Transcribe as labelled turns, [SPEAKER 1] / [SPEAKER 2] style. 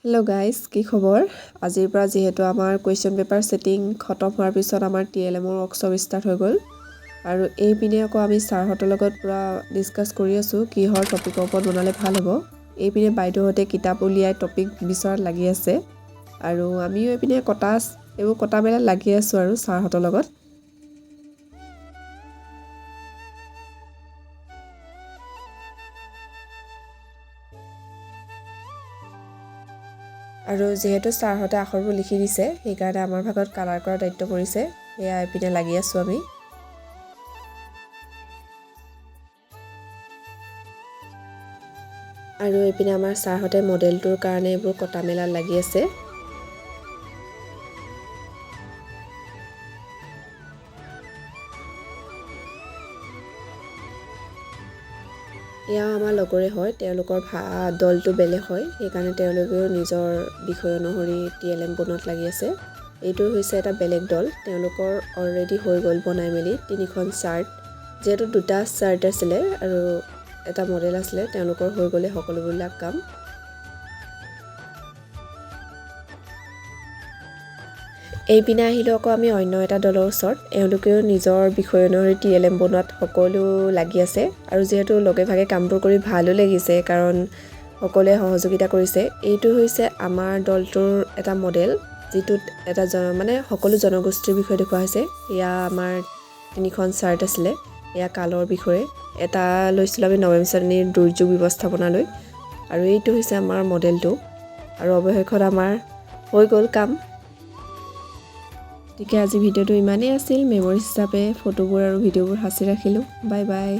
[SPEAKER 1] Hello' guys, কি খবৰ? আজিৰ পৰা যিহেতু আমাৰ কুৱেশ্যন পেপাৰ ছেটিং খতম হোৱাৰ পিছত আমাৰ TLMৰ ৱৰ্কশ্বপ ষ্টাৰ্ট হৈ গ'ল আৰু এইপিনে আকৌ আমি ছাৰহঁতৰ লগত পূৰা ডিছকাছ কৰি আছোঁ কিহৰ টপিকৰ ওপৰত বনালে ভাল হ'ব। এইপিনে বাইদেউহঁতে কিতাপ উলিয়াই টপিক বিচৰাত লাগি আছে আৰু আমিও এইপিনে এইবোৰ কটা মেলাত লাগি আছোঁ আৰু ছাৰহঁতৰ লগত। আৰু যিহেতু ছাৰহঁতে আখৰবোৰ লিখি দিছে সেইকাৰণে আমাৰ ভাগত কালাৰ কৰাৰ দায়িত্ব পৰিছে। সেয়া এইপিনে লাগি আছোঁ আমি। আৰু এইপিনে আমাৰ ছাৰহঁতে মডেলটোৰ কাৰণে এইবোৰ কটা মেলাত লাগি আছে। এয়া আমাৰ লগৰে হয়, তেওঁলোকৰ দলটো বেলেগ হয়, সেইকাৰণে তেওঁলোকেও নিজৰ বিষয় অনুসৰি TLM বনোৱাত লাগি আছে। এইটো হৈছে এটা বেলেগ দল, তেওঁলোকৰ অলৰেডি হৈ গ'ল বনাই মেলি 3খন চাৰ্ট। যিহেতু 2টা চাৰ্ট আছিলে আৰু এটা মডেল আছিলে, তেওঁলোকৰ হৈ গ'লে সকলোবিলাক কাম। এইপিনে আহিলোঁ আকৌ আমি অন্য এটা দলৰ ওচৰত। এওঁলোকেও নিজৰ বিষয় অনুসৰি TLM বনোৱাত সকলো লাগি আছে আৰু যিহেতু লগে ভাগে কামবোৰ কৰি ভালো লাগিছে কাৰণ সকলোৱে সহযোগিতা কৰিছে। এইটো হৈছে আমাৰ দলটোৰ এটা মডেল, যিটোত এটা সকলো জনগোষ্ঠীৰ বিষয়ে দেখুওৱা হৈছে। এয়া আমাৰ 3খন চাৰ্ট আছিলে, এয়া কালৰ বিষয়ে। এটা লৈছিলোঁ আমি 9ম শ্ৰেণীৰ দুৰ্যোগ ব্যৱস্থাপনালৈ আৰু এইটো হৈছে আমাৰ মডেলটো আৰু অৱশেষত আমাৰ হৈ গ'ল কাম। গতিকে আজি ভিডিঅ'টো ইমানেই আছিল। মেমৰিজ হিচাপে ফটোবোৰ আৰু ভিডিঅ'বোৰ সাঁচি ৰাখিলোঁ। Bye bye.